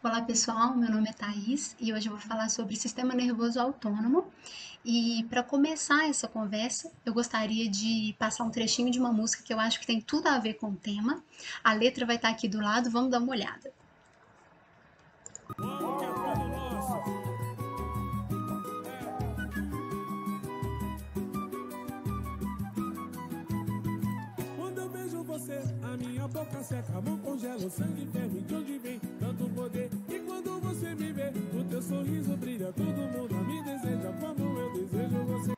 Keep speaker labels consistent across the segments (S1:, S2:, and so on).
S1: Olá pessoal, meu nome é Thaís e hoje eu vou falar sobre sistema nervoso autônomo. E para começar essa conversa, eu gostaria de passar um trechinho de uma música que eu acho que tem tudo a ver com o tema. A letra vai estar aqui do lado, vamos dar uma olhada.
S2: Vamos que é tudo nosso. Quando eu vejo você, a minha boca seca, a mão congela, o sangue ferve, de onde vem tanto poder? E quando você me vê, o teu sorriso brilha, todo mundo me deseja como eu desejo você.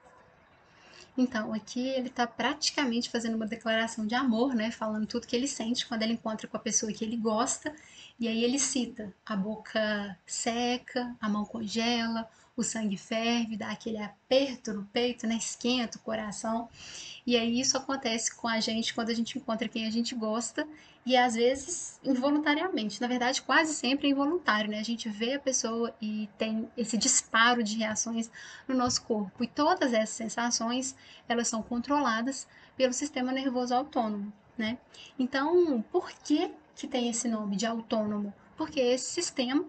S1: Então, aqui ele está praticamente fazendo uma declaração de amor, né? Falando tudo que ele sente quando ele encontra com a pessoa que ele gosta. E aí ele cita: a boca seca, a mão congela, o sangue ferve, dá aquele aperto no peito, né? Esquenta o coração. E aí isso acontece com a gente quando a gente encontra quem a gente gosta e às vezes involuntariamente. Na verdade, quase sempre é involuntário, né? A gente vê a pessoa e tem esse disparo de reações no nosso corpo. E todas essas sensações, elas são controladas pelo sistema nervoso autônomo, né? Então, por que tem esse nome de autônomo? Porque esse sistema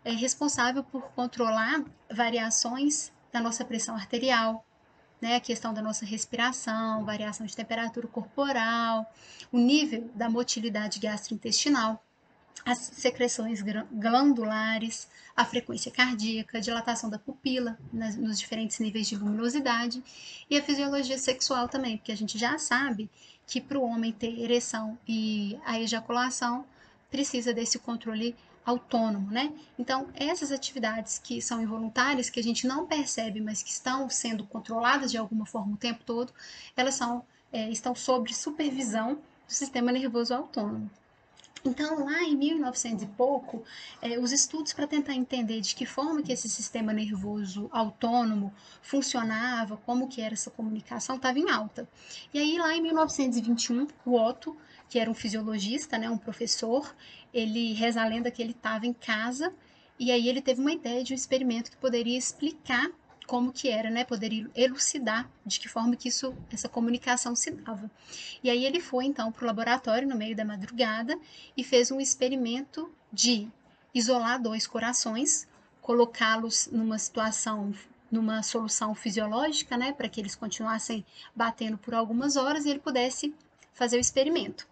S1: é responsável por controlar variações da nossa pressão arterial, né, a questão da nossa respiração, variação de temperatura corporal, o nível da motilidade gastrointestinal, as secreções glandulares, a frequência cardíaca, a dilatação da pupila nos diferentes níveis de luminosidade e a fisiologia sexual também, porque a gente já sabe que para o homem ter ereção e a ejaculação precisa desse controle autônomo, né? Então, essas atividades que são involuntárias, que a gente não percebe, mas que estão sendo controladas de alguma forma o tempo todo, elas estão sob supervisão do sistema nervoso autônomo. Então, lá em 1900 e pouco, os estudos para tentar entender de que forma que esse sistema nervoso autônomo funcionava, como que era essa comunicação, estava em alta. E aí, lá em 1921, o Otto, que era um fisiologista, né, um professor, ele reza a lenda que ele estava em casa e aí ele teve uma ideia de um experimento que poderia explicar como que era, né, poderia elucidar de que forma que essa comunicação se dava. E aí ele foi então para o laboratório no meio da madrugada e fez um experimento de isolar dois corações, colocá-los numa situação, numa solução fisiológica, né, para que eles continuassem batendo por algumas horas e ele pudesse fazer o experimento.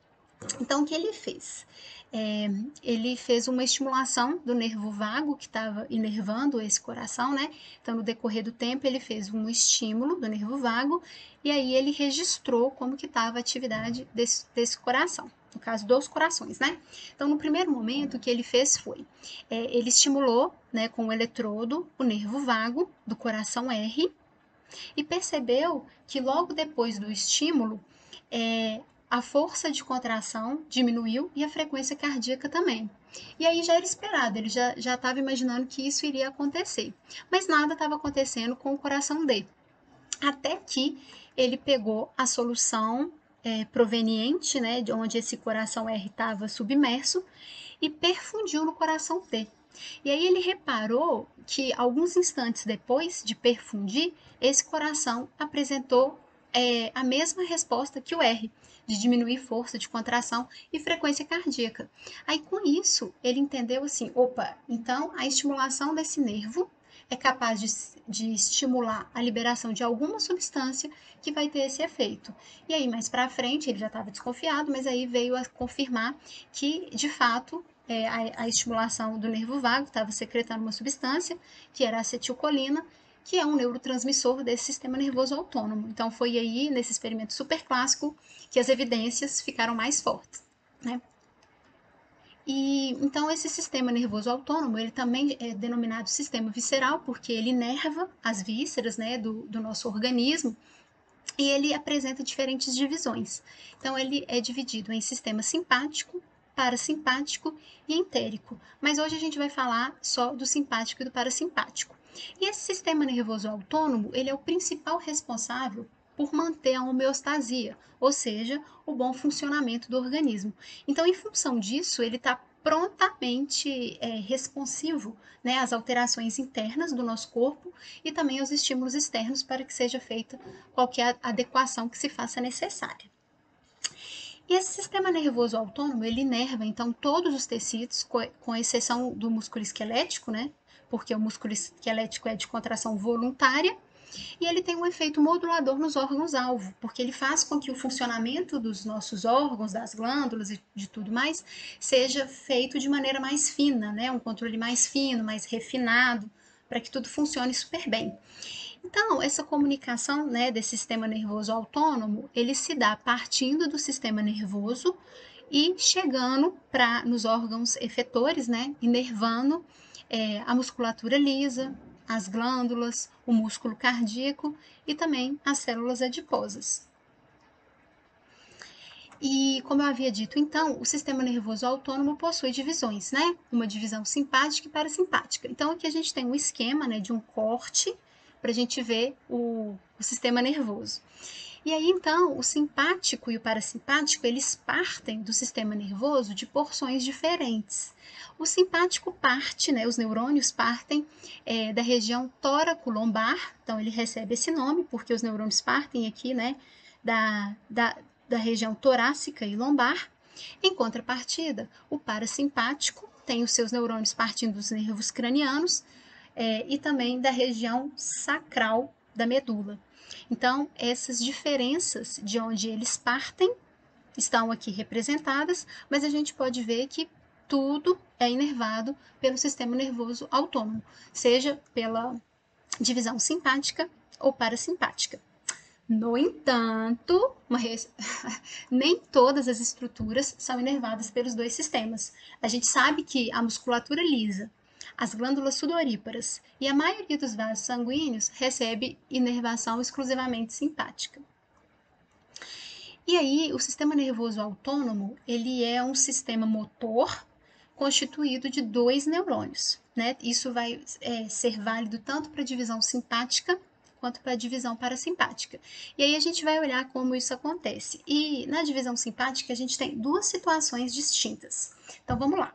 S1: Então, o que ele fez? É, ele fez uma estimulação do nervo vago que estava inervando esse coração, né? Então, no decorrer do tempo, ele fez um estímulo do nervo vago e aí ele registrou como que estava a atividade desse coração. No caso dos corações, né? Então, no primeiro momento, o que ele fez foi, ele estimulou, né, com o eletrodo, o nervo vago do coração R e percebeu que logo depois do estímulo, a força de contração diminuiu e a frequência cardíaca também. E aí já era esperado, ele já estava imaginando que isso iria acontecer. Mas nada estava acontecendo com o coração dele. Até que ele pegou a solução proveniente, né, de onde esse coração R estava submerso, e perfundiu no coração T. E aí ele reparou que alguns instantes depois de perfundir, esse coração apresentou a mesma resposta que o R, de diminuir força de contração e frequência cardíaca. Aí com isso ele entendeu assim, opa, então a estimulação desse nervo é capaz de estimular a liberação de alguma substância que vai ter esse efeito. E aí, mais para frente, ele já estava desconfiado, mas aí veio a confirmar que, de fato, a estimulação do nervo vago estava secretando uma substância, que era a acetilcolina, que é um neurotransmissor desse sistema nervoso autônomo. Então, foi aí, nesse experimento super clássico, que as evidências ficaram mais fortes, né? E então esse sistema nervoso autônomo, ele também é denominado sistema visceral, porque ele inerva as vísceras, né, do nosso organismo, e ele apresenta diferentes divisões. Então ele é dividido em sistema simpático, parasimpático e entérico. Mas hoje a gente vai falar só do simpático e do parasimpático. E esse sistema nervoso autônomo, ele é o principal responsável por manter a homeostasia, ou seja, o bom funcionamento do organismo. Então, em função disso, ele está prontamente responsivo, né, às alterações internas do nosso corpo e também aos estímulos externos para que seja feita qualquer adequação que se faça necessária. E esse sistema nervoso autônomo, ele inerva, então, todos os tecidos, com exceção do músculo esquelético, né? Porque o músculo esquelético é de contração voluntária, e ele tem um efeito modulador nos órgãos-alvo, porque ele faz com que o funcionamento dos nossos órgãos, das glândulas e de tudo mais, seja feito de maneira mais fina, né? Um controle mais fino, mais refinado, para que tudo funcione super bem. Então, essa comunicação, né, desse sistema nervoso autônomo, ele se dá partindo do sistema nervoso e chegando nos órgãos efetores, né, inervando a musculatura lisa, as glândulas, o músculo cardíaco e também as células adiposas. E, como eu havia dito, então, o sistema nervoso autônomo possui divisões, né? Uma divisão simpática e parasimpática. Então, aqui a gente tem um esquema, né, de um corte para a gente ver o sistema nervoso. E aí, então, o simpático e o parasimpático, eles partem do sistema nervoso de porções diferentes. O simpático parte, né, os neurônios partem da região tóraco-lombar, então ele recebe esse nome porque os neurônios partem aqui, né, da região torácica e lombar. Em contrapartida, o parasimpático tem os seus neurônios partindo dos nervos cranianos e também da região sacral da medula. Então, essas diferenças de onde eles partem estão aqui representadas, mas a gente pode ver que tudo é inervado pelo sistema nervoso autônomo, seja pela divisão simpática ou parasimpática. No entanto, nem todas as estruturas são inervadas pelos dois sistemas. A gente sabe que a musculatura lisa, as glândulas sudoríparas e a maioria dos vasos sanguíneos recebe inervação exclusivamente simpática. E aí, o sistema nervoso autônomo, ele é um sistema motor constituído de dois neurônios, né? Isso vai ser válido tanto para a divisão simpática quanto para a divisão parasimpática. E aí a gente vai olhar como isso acontece. E na divisão simpática a gente tem duas situações distintas. Então vamos lá.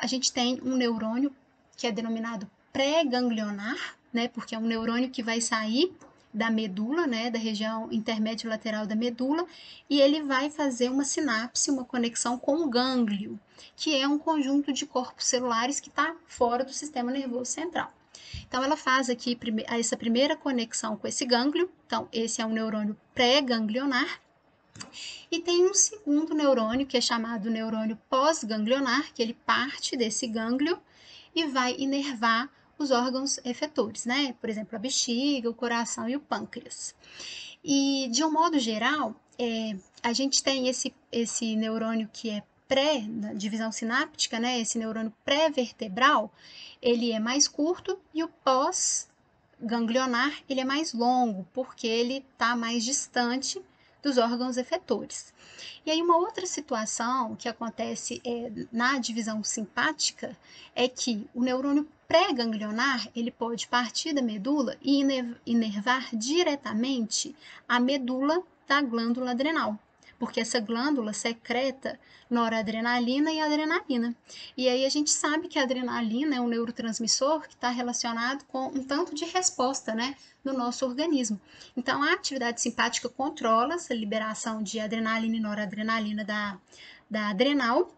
S1: A gente tem um neurônio que é denominado pré-ganglionar, né? Porque é um neurônio que vai sair da medula, né, da região intermédio lateral da medula, e ele vai fazer uma sinapse, uma conexão com o gânglio, que é um conjunto de corpos celulares que está fora do sistema nervoso central. Então, ela faz aqui essa primeira conexão com esse gânglio. Então, esse é um neurônio pré-ganglionar. E tem um segundo neurônio, que é chamado neurônio pós-ganglionar, que ele parte desse gânglio e vai inervar os órgãos efetores, né? Por exemplo, a bexiga, o coração e o pâncreas. E, de um modo geral, a gente tem esse neurônio que é pré-divisão sináptica, né? Esse neurônio pré-vertebral, ele é mais curto e o pós-ganglionar, ele é mais longo, porque ele está mais distante dos órgãos efetores. E aí uma outra situação que acontece na divisão simpática é que o neurônio pré-ganglionar, ele pode partir da medula e inervar diretamente a medula da glândula adrenal, porque essa glândula secreta noradrenalina e adrenalina. E aí a gente sabe que a adrenalina é um neurotransmissor que está relacionado com um tanto de resposta, né, no nosso organismo. Então, a atividade simpática controla essa liberação de adrenalina e noradrenalina da adrenal.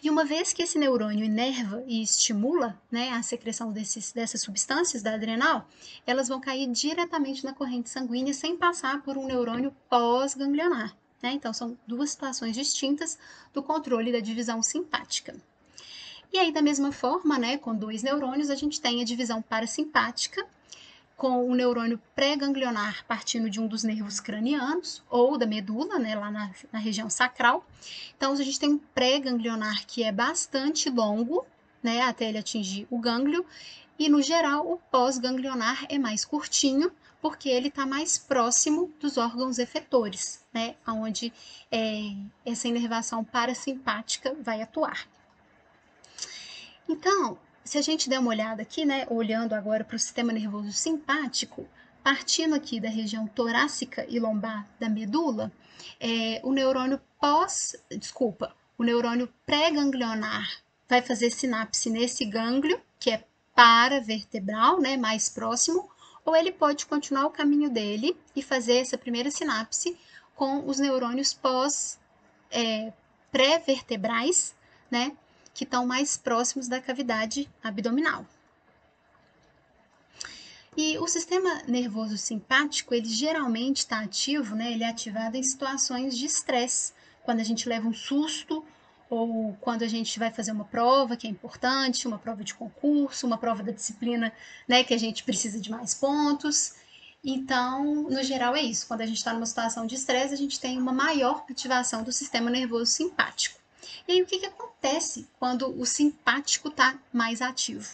S1: E uma vez que esse neurônio inerva e estimula, né, a secreção dessas substâncias da adrenal, elas vão cair diretamente na corrente sanguínea sem passar por um neurônio pós-ganglionar. Né? Então, são duas situações distintas do controle da divisão simpática. E aí, da mesma forma, né, com dois neurônios, a gente tem a divisão parasimpática, com o neurônio pré-ganglionar partindo de um dos nervos cranianos, ou da medula, né, lá na região sacral. Então, a gente tem um pré-ganglionar que é bastante longo, né, até ele atingir o gânglio, e, no geral, o pós-ganglionar é mais curtinho, porque ele está mais próximo dos órgãos efetores, né, onde essa inervação parasimpática vai atuar. Então, se a gente der uma olhada aqui, né, olhando agora para o sistema nervoso simpático, partindo aqui da região torácica e lombar da medula, o neurônio pré-ganglionar vai fazer sinapse nesse gânglio, que é paravertebral, né, mais próximo, ou ele pode continuar o caminho dele e fazer essa primeira sinapse com os neurônios pré-vertebrais, né, que estão mais próximos da cavidade abdominal. E o sistema nervoso simpático, ele geralmente está ativo, né, ele é ativado em situações de estresse, quando a gente leva um susto, ou quando a gente vai fazer uma prova que é importante, uma prova de concurso, uma prova da disciplina, né, que a gente precisa de mais pontos. Então, no geral é isso, quando a gente está numa situação de estresse, a gente tem uma maior ativação do sistema nervoso simpático. E aí, o que acontece quando o simpático está mais ativo?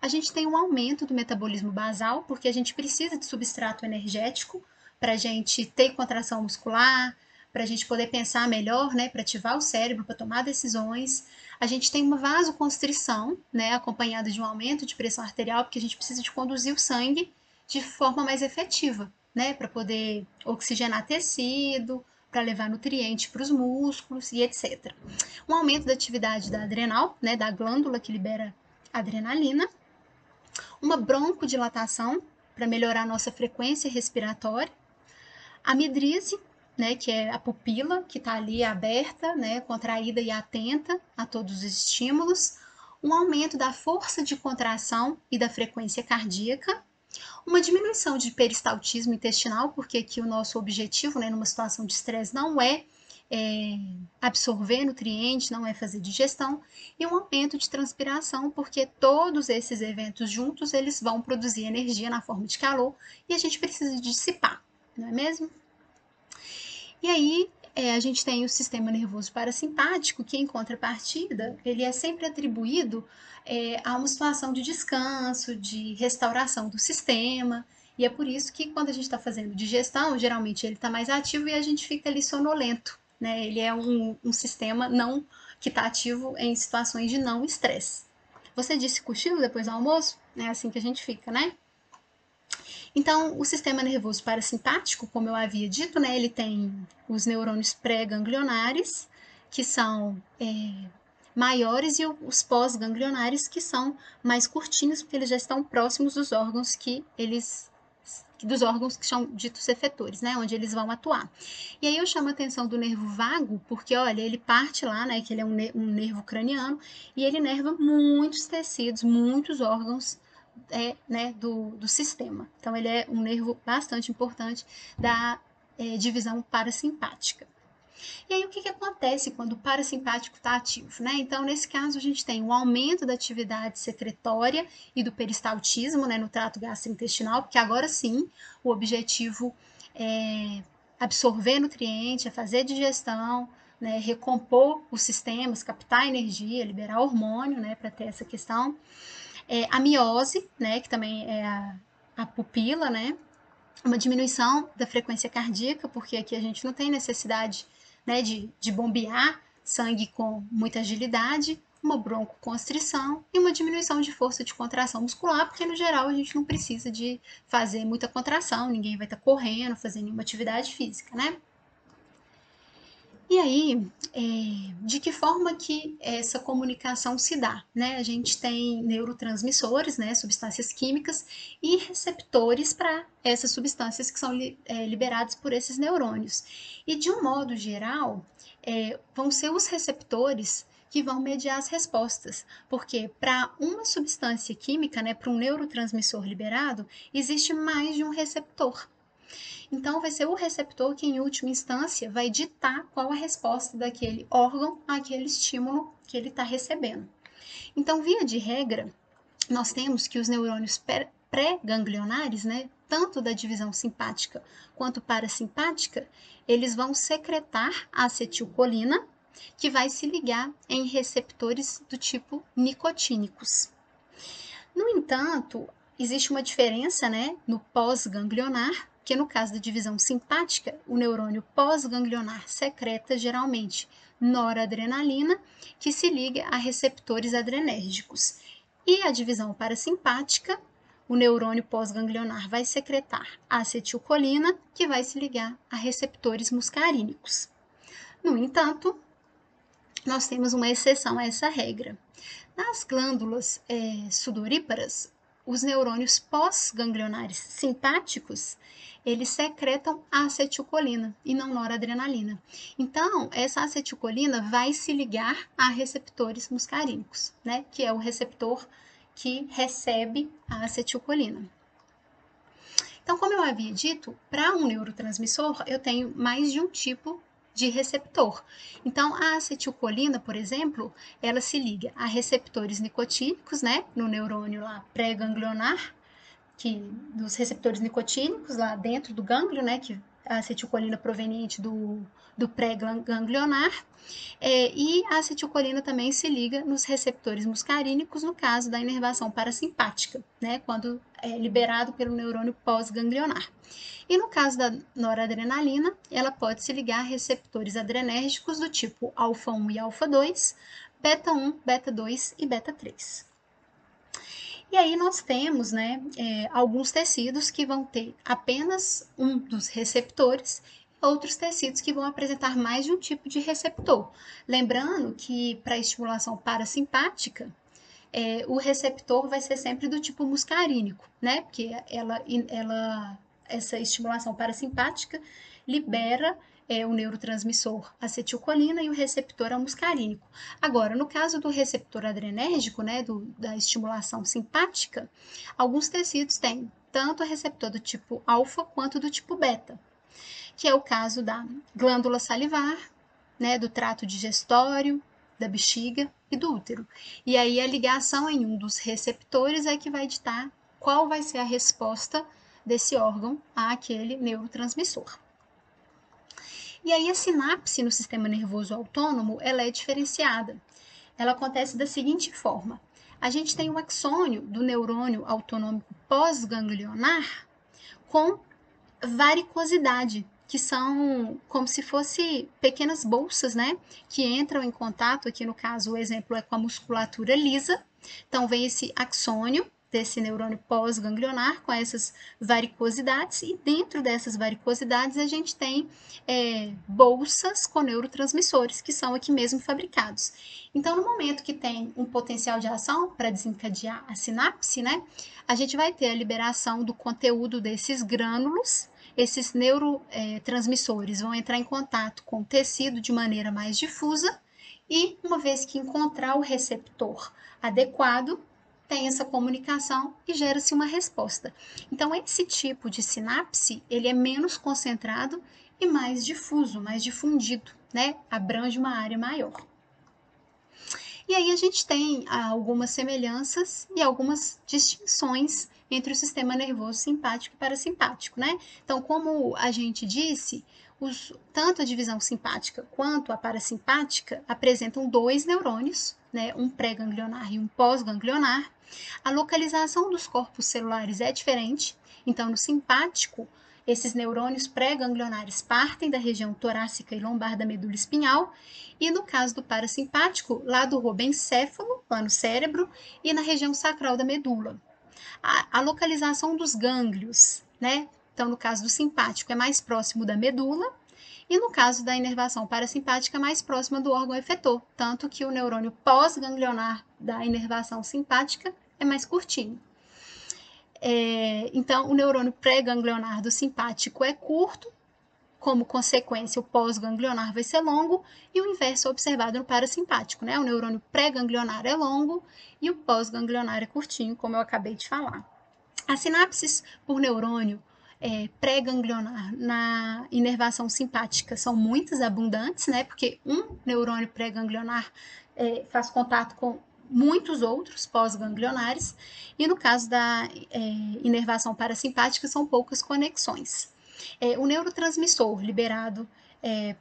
S1: A gente tem um aumento do metabolismo basal, porque a gente precisa de substrato energético para a gente ter contração muscular, para a gente poder pensar melhor, né, para ativar o cérebro, para tomar decisões. A gente tem uma vasoconstrição, né, acompanhada de um aumento de pressão arterial, porque a gente precisa de conduzir o sangue de forma mais efetiva, né, para poder oxigenar tecido, para levar nutrientes para os músculos e etc. Um aumento da atividade da adrenal, né, da glândula que libera adrenalina, uma broncodilatação para melhorar a nossa frequência respiratória, a midríase, né, que é a pupila que está ali aberta, né, contraída e atenta a todos os estímulos, um aumento da força de contração e da frequência cardíaca, uma diminuição de peristaltismo intestinal, porque aqui o nosso objetivo, né, numa situação de estresse, não é absorver nutrientes, não é fazer digestão, e um aumento de transpiração, porque todos esses eventos juntos, eles vão produzir energia na forma de calor, e a gente precisa dissipar, não é mesmo? E aí, a gente tem o sistema nervoso parasimpático, que em contrapartida, ele é sempre atribuído a uma situação de descanso, de restauração do sistema, e é por isso que quando a gente está fazendo digestão, geralmente ele está mais ativo e a gente fica ali sonolento, né? Ele é um sistema não que está ativo em situações de não estresse. Você disse cochilo depois do almoço? É assim que a gente fica, né? Então, o sistema nervoso parasimpático, como eu havia dito, né, ele tem os neurônios pré-ganglionares, que são maiores, e os pós-ganglionares, que são mais curtinhos, porque eles já estão próximos dos órgãos que são ditos efetores, né, onde eles vão atuar. E aí eu chamo a atenção do nervo vago, porque, olha, ele parte lá, né, que ele é um nervo craniano, e ele inerva muitos tecidos, muitos órgãos né, do sistema. Então, ele é um nervo bastante importante da divisão parasimpática. E aí, o que acontece quando o parasimpático está ativo, né? Então, nesse caso, a gente tem um aumento da atividade secretória e do peristaltismo, né, no trato gastrointestinal, porque agora sim, o objetivo é absorver nutrientes, é fazer digestão, né, recompor os sistemas, captar energia, liberar hormônio, né, para ter essa questão. A miose, né, que também é a pupila, né, uma diminuição da frequência cardíaca, porque aqui a gente não tem necessidade, né, de bombear sangue com muita agilidade, uma broncoconstrição e uma diminuição de força de contração muscular, porque no geral a gente não precisa de fazer muita contração, ninguém vai estar correndo, fazendo nenhuma atividade física, né? E aí, de que forma que essa comunicação se dá, né? A gente tem neurotransmissores, né, substâncias químicas, e receptores para essas substâncias que são liberadas por esses neurônios. E de um modo geral, vão ser os receptores que vão mediar as respostas, porque para uma substância química, né, para um neurotransmissor liberado, existe mais de um receptor. Então, vai ser o receptor que, em última instância, vai ditar qual a resposta daquele órgão àquele estímulo que ele está recebendo. Então, via de regra, nós temos que os neurônios pré-ganglionares, né, tanto da divisão simpática quanto parasimpática, eles vão secretar a acetilcolina, que vai se ligar em receptores do tipo nicotínicos. No entanto, existe uma diferença, né, no pós-ganglionar, que no caso da divisão simpática, o neurônio pós-ganglionar secreta geralmente noradrenalina, que se liga a receptores adrenérgicos. E a divisão parasimpática, o neurônio pós-ganglionar vai secretar acetilcolina, que vai se ligar a receptores muscarínicos. No entanto, nós temos uma exceção a essa regra. Nas glândulas sudoríparas, os neurônios pós-ganglionares simpáticos, eles secretam a acetilcolina e não noradrenalina. Então, essa acetilcolina vai se ligar a receptores muscarínicos, né? Que é o receptor que recebe a acetilcolina. Então, como eu havia dito, para um neurotransmissor, eu tenho mais de um tipo de receptor. Então, a acetilcolina, por exemplo, ela se liga a receptores nicotínicos, né, no neurônio lá pré-ganglionar, que dos receptores nicotínicos lá dentro do gânglio, né, que a acetilcolina proveniente do pré-ganglionar, e a acetilcolina também se liga nos receptores muscarínicos no caso da inervação parasimpática, né, quando é liberado pelo neurônio pós-ganglionar. E no caso da noradrenalina, ela pode se ligar a receptores adrenérgicos do tipo alfa-1 e alfa-2, beta-1, beta-2 e beta-3. E aí nós temos, né, alguns tecidos que vão ter apenas um dos receptores, outros tecidos que vão apresentar mais de um tipo de receptor. Lembrando que para a estimulação parasimpática, o receptor vai ser sempre do tipo muscarínico, né? Porque essa estimulação parasimpática libera o neurotransmissor acetilcolina e o receptor é o muscarínico. Agora, no caso do receptor adrenérgico, né, da estimulação simpática, alguns tecidos têm tanto o receptor do tipo alfa quanto do tipo beta, que é o caso da glândula salivar, né, do trato digestório, da bexiga e do útero. E aí a ligação em um dos receptores é que vai ditar qual vai ser a resposta desse órgão àquele neurotransmissor. E aí a sinapse no sistema nervoso autônomo, ela é diferenciada. Ela acontece da seguinte forma: a gente tem o axônio do neurônio autonômico pós-ganglionar com varicosidade, que são como se fosse pequenas bolsas, né, que entram em contato, aqui no caso o exemplo é com a musculatura lisa. Então vem esse axônio desse neurônio pós-ganglionar com essas varicosidades, e dentro dessas varicosidades a gente tem bolsas com neurotransmissores, que são aqui mesmo fabricados. Então, no momento que tem um potencial de ação para desencadear a sinapse, né, a gente vai ter a liberação do conteúdo desses grânulos. Esses neurotransmissores vão entrar em contato com o tecido de maneira mais difusa e, uma vez que encontrar o receptor adequado, tem essa comunicação e gera-se uma resposta. Então, esse tipo de sinapse, ele é menos concentrado e mais difuso, mais difundido, né? Abrange uma área maior. E aí a gente tem algumas semelhanças e algumas distinções entre o sistema nervoso simpático e parasimpático, né? Então, como a gente disse, tanto a divisão simpática quanto a parasimpática apresentam dois neurônios, né? Um pré-ganglionar e um pós-ganglionar. A localização dos corpos celulares é diferente. Então, no simpático, esses neurônios pré-ganglionares partem da região torácica e lombar da medula espinhal, e no caso do parasimpático, lá do robencéfalo, lá no cérebro, e na região sacral da medula. A localização dos gânglios, né? Então, no caso do simpático, é mais próximo da medula, e no caso da inervação parasimpática, mais próxima do órgão efetor, tanto que o neurônio pós-ganglionar da inervação simpática é mais curtinho. Então, o neurônio pré-ganglionar do simpático é curto, como consequência, o pós-ganglionar vai ser longo, e o inverso é observado no parasimpático, né? O neurônio pré-ganglionar é longo e o pós-ganglionar é curtinho, como eu acabei de falar. As sinapses por neurônio pré-ganglionar na inervação simpática são muitas, abundantes, né? Porque um neurônio pré-ganglionar faz contato com muitos outros pós-ganglionares, e no caso da inervação parasimpática são poucas conexões. O neurotransmissor liberado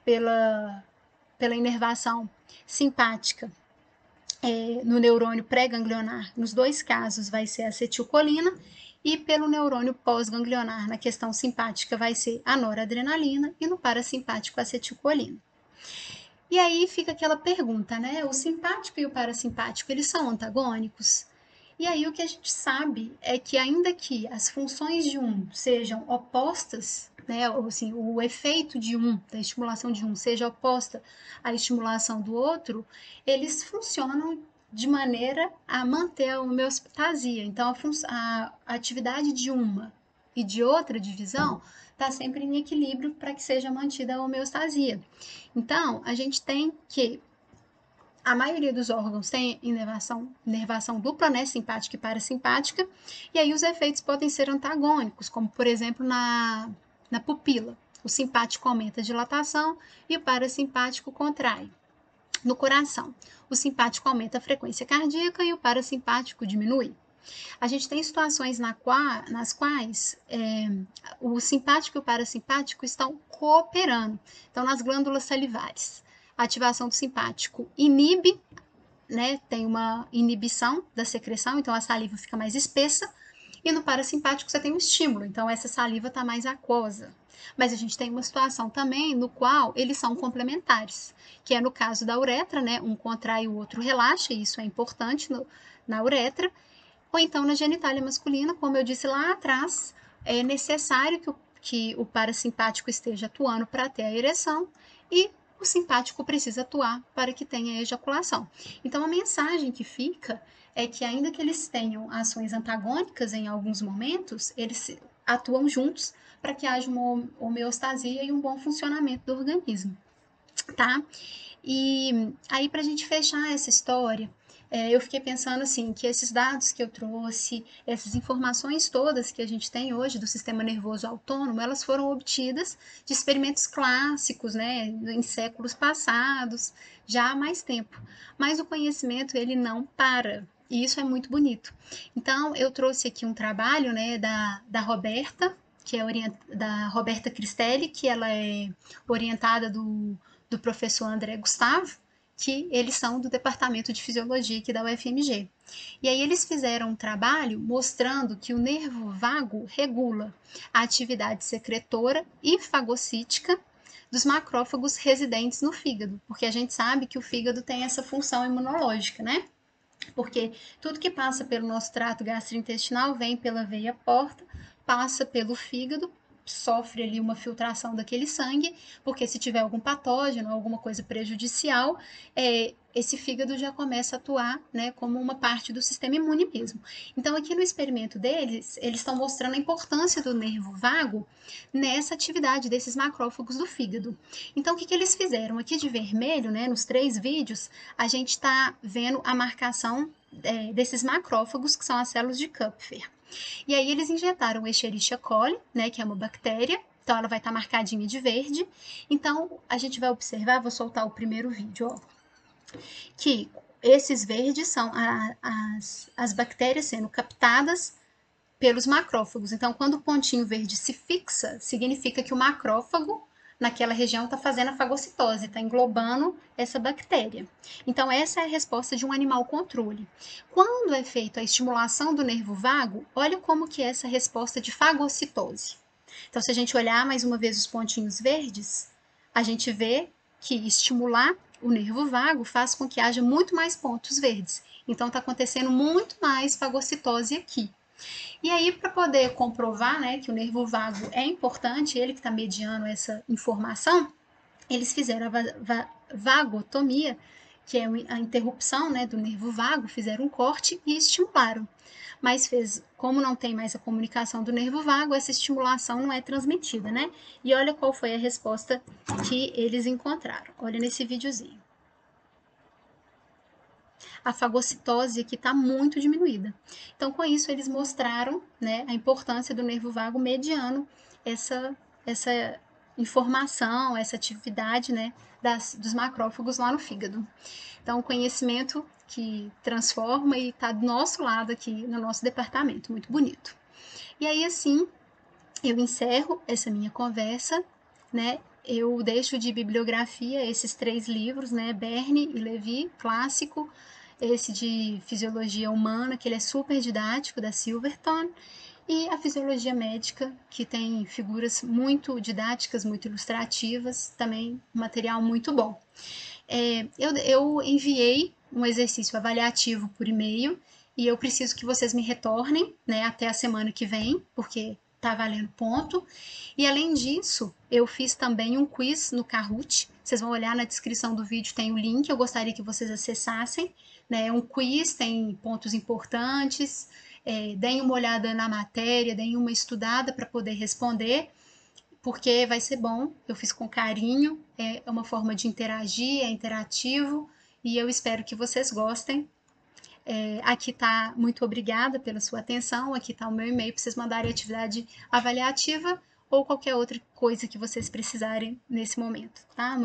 S1: pela inervação simpática no neurônio pré-ganglionar, nos dois casos vai ser a acetilcolina, e pelo neurônio pós-ganglionar, na questão simpática, vai ser a noradrenalina, e no parasimpático, a acetilcolina. E aí fica aquela pergunta, né? O simpático e o parasimpático, eles são antagônicos? E aí o que a gente sabe é que, ainda que as funções de um sejam opostas, né, ou assim, o efeito de um, da estimulação de um, seja oposta à estimulação do outro, eles funcionam de maneira a manter a homeostasia. Então, a atividade de uma e de outra divisão está sempre em equilíbrio para que seja mantida a homeostasia. Então, a gente tem que a maioria dos órgãos tem inervação dupla, né, simpática e parasimpática, e aí os efeitos podem ser antagônicos, como por exemplo na pupila. O simpático aumenta a dilatação e o parasimpático contrai. No coração, o simpático aumenta a frequência cardíaca e o parasimpático diminui. A gente tem situações nas quais o simpático e o parasimpático estão cooperando. Então, nas glândulas salivares, a ativação do simpático inibe, né, tem uma inibição da secreção, então a saliva fica mais espessa, e no parasimpático você tem um estímulo, então essa saliva está mais aquosa. Mas a gente tem uma situação também no qual eles são complementares, que é no caso da uretra, né, um contrai e o outro relaxa, e isso é importante na uretra, ou então na genitália masculina, como eu disse lá atrás, é necessário que o parasimpático esteja atuando para ter a ereção e o simpático precisa atuar para que tenha ejaculação. Então a mensagem que fica é que ainda que eles tenham ações antagônicas em alguns momentos, eles atuam juntos para que haja uma homeostasia e um bom funcionamento do organismo, tá? E aí, para a gente fechar essa história, eu fiquei pensando assim, que esses dados que eu trouxe, essas informações todas que a gente tem hoje do sistema nervoso autônomo, elas foram obtidas de experimentos clássicos, né, em séculos passados, já há mais tempo. Mas o conhecimento, ele não para. E isso é muito bonito. Então, eu trouxe aqui um trabalho, né, da Roberta, que é da Roberta Cristelli, que ela é orientada do professor André Gustavo, que eles são do Departamento de Fisiologia aqui da UFMG. E aí eles fizeram um trabalho mostrando que o nervo vago regula a atividade secretora e fagocítica dos macrófagos residentes no fígado, porque a gente sabe que o fígado tem essa função imunológica, né? Porque tudo que passa pelo nosso trato gastrointestinal vem pela veia porta, passa pelo fígado, sofre ali uma filtração daquele sangue, porque se tiver algum patógeno, alguma coisa prejudicial, esse fígado já começa a atuar, né, como uma parte do sistema imune mesmo. Então, aqui no experimento deles, eles estão mostrando a importância do nervo vago nessa atividade desses macrófagos do fígado. Então, o que eles fizeram? Aqui de vermelho, né, nos 3 vídeos, a gente está vendo a marcação desses macrófagos, que são as células de Kupfer. E aí eles injetaram o Escherichia coli, né, que é uma bactéria, então ela vai estar marcadinha de verde. Então a gente vai observar, vou soltar o primeiro vídeo, ó, que esses verdes são as bactérias sendo captadas pelos macrófagos. Então, quando o pontinho verde se fixa, significa que o macrófago naquela região está fazendo a fagocitose, está englobando essa bactéria. Então, essa é a resposta de um animal controle. Quando é feita a estimulação do nervo vago, olha como que é essa resposta de fagocitose. Então, se a gente olhar mais uma vez os pontinhos verdes, a gente vê que estimular o nervo vago faz com que haja muito mais pontos verdes. Então, está acontecendo muito mais fagocitose aqui. E aí, para poder comprovar, né, que o nervo vago é importante, ele que está mediando essa informação, eles fizeram a vagotomia, que é a interrupção, né, do nervo vago, fizeram um corte e estimularam. Mas como não tem mais a comunicação do nervo vago, essa estimulação não é transmitida, né? E olha qual foi a resposta que eles encontraram. Olha nesse videozinho. A fagocitose aqui está muito diminuída. Então, com isso, eles mostraram, né, a importância do nervo vago mediano essa informação, essa atividade, né, dos macrófagos lá no fígado. Então, conhecimento que transforma e está do nosso lado aqui no nosso departamento, muito bonito. E aí, assim, eu encerro essa minha conversa, né, eu deixo de bibliografia esses 3 livros, né, Berne e Levy, clássico, esse de Fisiologia Humana, que ele é super didático, da Silverton, e a Fisiologia Médica, que tem figuras muito didáticas, muito ilustrativas, também um material muito bom. Eu enviei um exercício avaliativo por e-mail e eu preciso que vocês me retornem, né, até a semana que vem, porque tá valendo ponto. E além disso, eu fiz também um quiz no Kahoot, Vocês vão olhar na descrição do vídeo, tem o link, eu gostaria que vocês acessassem, né? É um quiz, tem pontos importantes, deem uma olhada na matéria, deem uma estudada para poder responder, porque vai ser bom, eu fiz com carinho, é uma forma de interagir, é interativo, e eu espero que vocês gostem. Aqui está, muito obrigada pela sua atenção, aqui está o meu e-mail para vocês mandarem atividade avaliativa ou qualquer outra coisa que vocês precisarem nesse momento, tá?